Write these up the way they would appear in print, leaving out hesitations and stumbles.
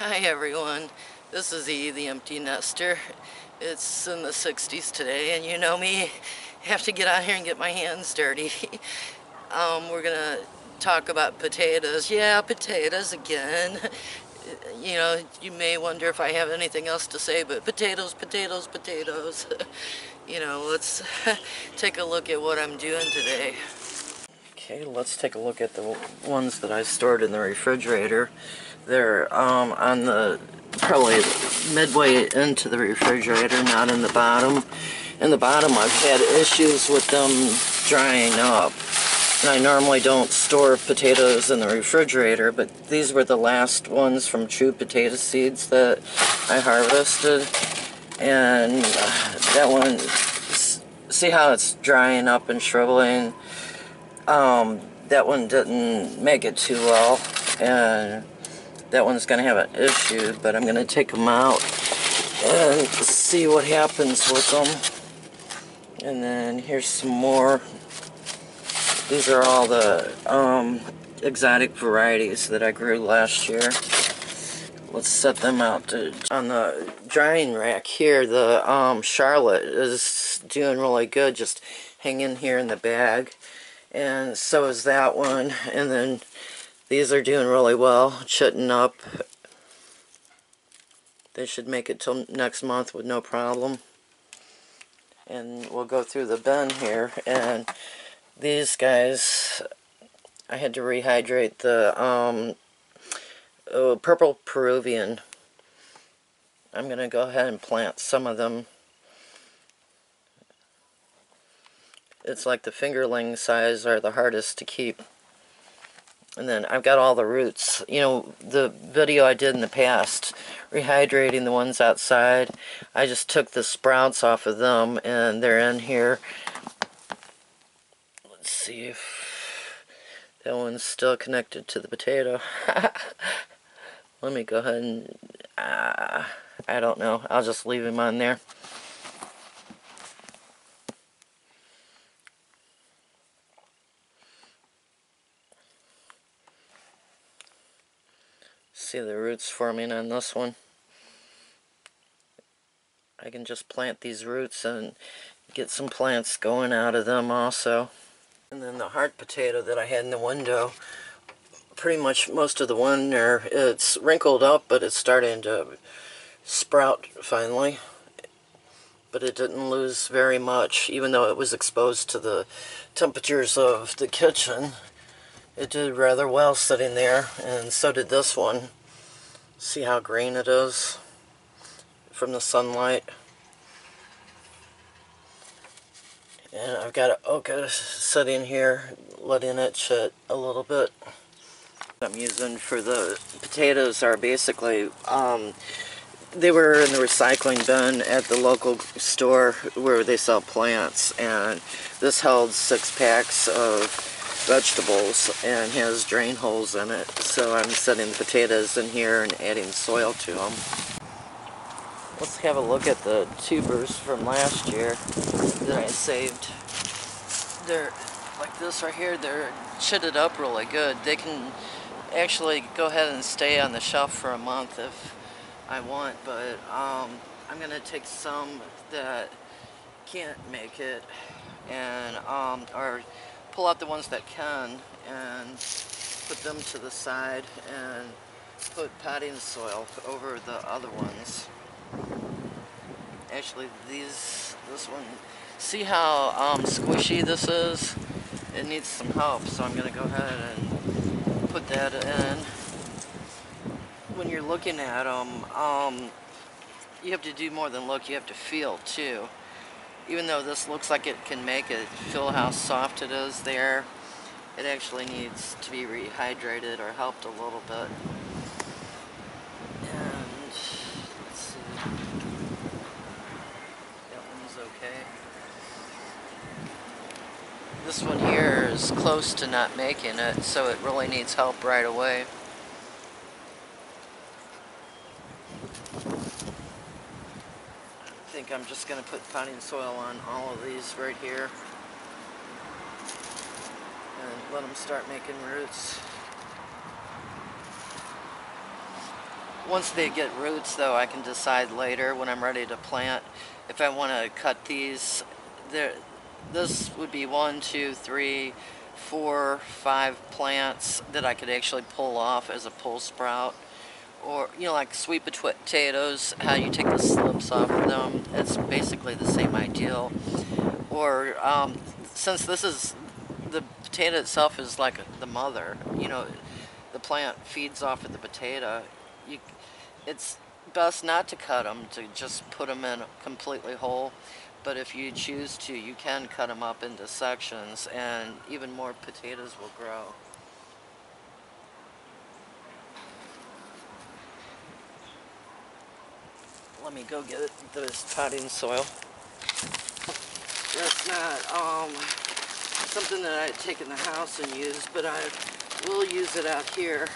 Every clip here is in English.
Hi everyone, this is E, the empty nester. It's in the 60s today, and you know me, I have to get out here and get my hands dirty. We're gonna talk about potatoes. Yeah, potatoes again. You know, you may wonder if I have anything else to say, but potatoes, potatoes, potatoes. You know, let's take a look at what I'm doing today. Okay, let's take a look at the ones that I stored in the refrigerator. They're on the probably midway into the refrigerator, not in the bottom. In the bottom, I've had issues with them drying up. And I normally don't store potatoes in the refrigerator, but these were the last ones from true potato seeds that I harvested. And that one, see how it's drying up and shriveling? That one didn't make it too well, and that one's going to have an issue, but I'm going to take them out and see what happens with them. And then here's some more. These are all the exotic varieties that I grew last year. Let's set them out on the drying rack here. The Charlotte is doing really good, just hanging here in the bag. And so is that one. And then these are doing really well, chitting up. They should make it till next month with no problem. And we'll go through the bin here. And these guys, I had to rehydrate the purple Peruvian. I'm going to go ahead and plant some of them. It's like the fingerling size are the hardest to keep. And then I've got all the roots. You know, the video I did in the past, rehydrating the ones outside, I just took the sprouts off of them, and they're in here. Let's see if that one's still connected to the potato. Let me go ahead and, I don't know, I'll just leave him on there. See the roots forming on this one. I can just plant these roots and get some plants going out of them also. And then the heart potato that I had in the window, pretty much most of the winter, it's wrinkled up, but it's starting to sprout finally. But it didn't lose very much, even though it was exposed to the temperatures of the kitchen. It did rather well sitting there, and so did this one. See how green it is from the sunlight. And I've got an oca sitting here, letting it chit a little bit. What I'm using for the potatoes are basically, they were in the recycling bin at the local store where they sell plants, and this held 6 packs of vegetables and has drain holes in it. So I'm setting the potatoes in here and adding soil to them. Let's have a look at the tubers from last year that I saved. They're like this right here, they're chitted up really good. They can actually go ahead and stay on the shelf for a month if I want, but I'm gonna take some that can't make it and or pull out the ones that can and put them to the side and put potting soil over the other ones. Actually, this one, see how squishy this is? It needs some help, so I'm gonna go ahead and put that in. When you're looking at them, you have to do more than look, you have to feel too. Even though this looks like it can make it, feel how soft it is there, it actually needs to be rehydrated or helped a little bit. And let's see, that one's okay. This one here is close to not making it, so it really needs help right away. I think I'm just going to put potting soil on all of these right here and let them start making roots. Once they get roots, though, I can decide later when I'm ready to plant if I want to cut these. This would be 1, 2, 3, 4, 5 plants that I could actually pull off as a pull sprout. Or, you know, like sweet potatoes, how you take the slips off of them. It's basically the same ideal. Or, since this is, the potato itself is like the mother, you know, the plant feeds off of the potato. You, it's best not to cut them, to just put them in completely whole. But if you choose to, you can cut them up into sections and even more potatoes will grow. Let me go get this potting soil. That's not something that I take in the house and use, but I will use it out here.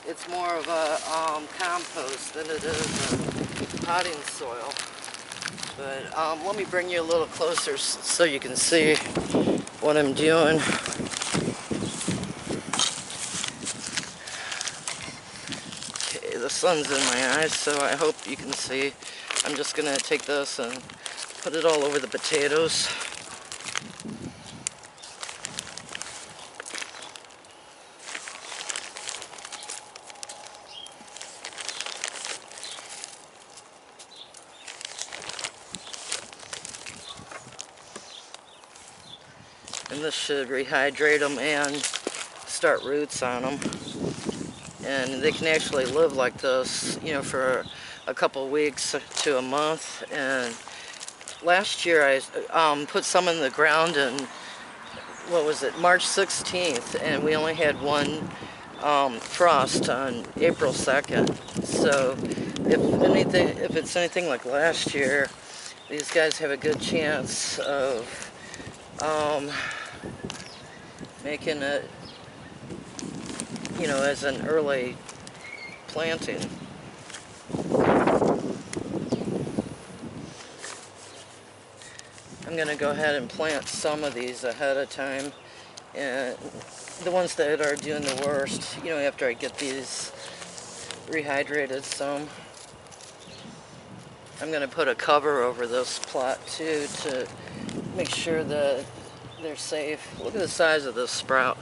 It's more of a compost than it is a potting soil. But let me bring you a little closer so you can see what I'm doing. Okay, the sun's in my eyes, so I hope you can see. I'm just gonna take this and put it all over the potatoes. And this should rehydrate them and start roots on them. And they can actually live like this, you know, for a couple weeks to a month. And last year I put some in the ground and what was it, March 16th, and we only had one frost on April 2nd. So if it's anything like last year, these guys have a good chance of making it, you know, as an early planting. I'm going to go ahead and plant some of these ahead of time, and the ones that are doing the worst, you know, after I get these rehydrated some. I'm going to put a cover over this plot too to make sure that they're safe. Look at the size of this sprout.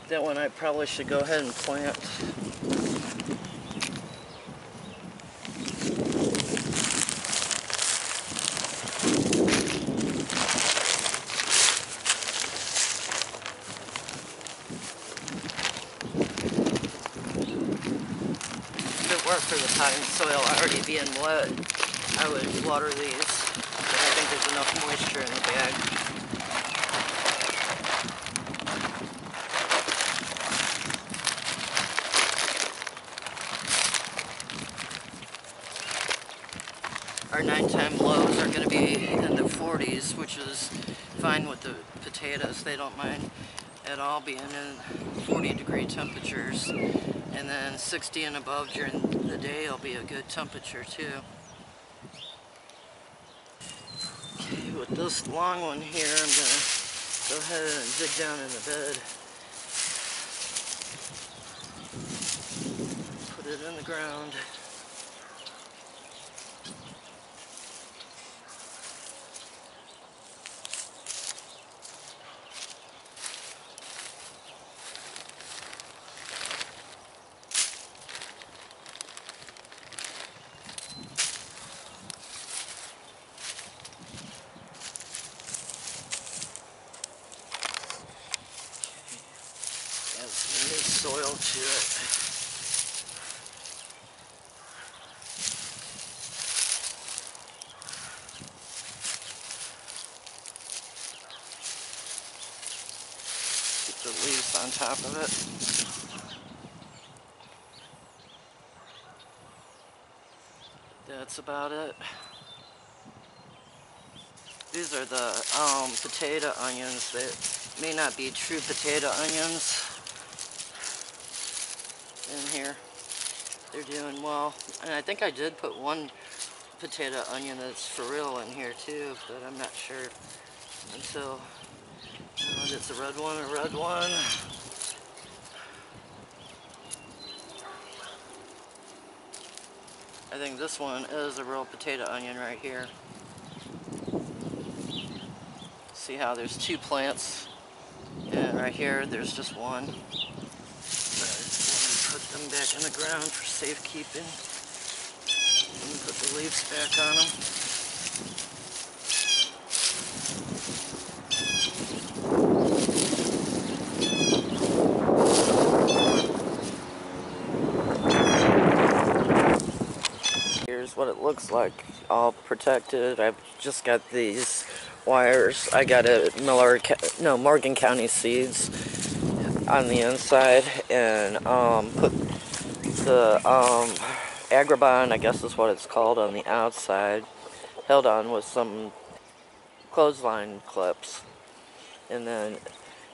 That one I probably should go ahead and plant. If it weren't for the potting soil already being wet, I would water these, but I think there's enough moisture in the bag. Our 9-time lows are going to be in the 40s, which is fine with the potatoes. They don't mind at all being in 40-degree temperatures. And then 60 and above during the day will be a good temperature too. Okay, with this long one here, I'm going to go ahead and dig down in the bed. Put it in the ground. Add some new soil to it. Keep the leaves on top of it. That's about it. These are the potato onions that may not be true potato onions in here. They're doing well. And I think I did put one potato onion that's for real in here too, but I'm not sure until it's a red one. I think this one is a real potato onion right here. See how there's two plants, and right here there's just one. Put them back in the ground for safekeeping. And put the leaves back on them. Here's what it looks like, all protected. I've just got these wires. I got a Morgan County Seeds on the inside, and put the Agribon, I guess is what it's called, on the outside, held on with some clothesline clips. And then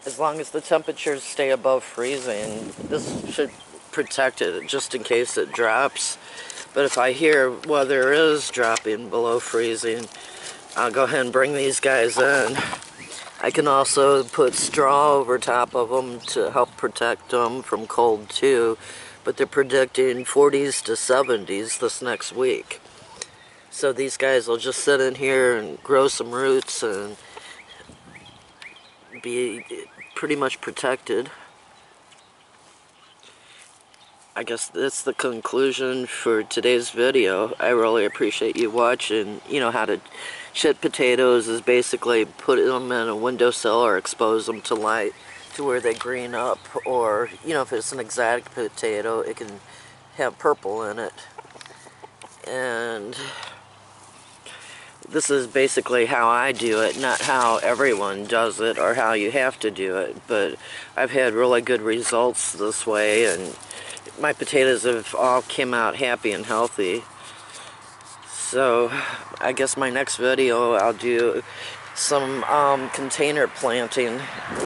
as long as the temperatures stay above freezing, this should protect it just in case it drops. But if I hear weather is dropping below freezing, I'll go ahead and bring these guys in. I can also put straw over top of them to help protect them from cold too, but they're predicting 40s to 70s this next week. So these guys will just sit in here and grow some roots and be pretty much protected. I guess that's the conclusion for today's video. I really appreciate you watching. You know, how to chit potatoes is basically put them in a windowsill or expose them to light to where they green up. Or, you know, if it's an exotic potato, it can have purple in it. And this is basically how I do it, not how everyone does it or how you have to do it. But I've had really good results this way, and my potatoes have all came out happy and healthy. So I guess my next video I'll do some container planting.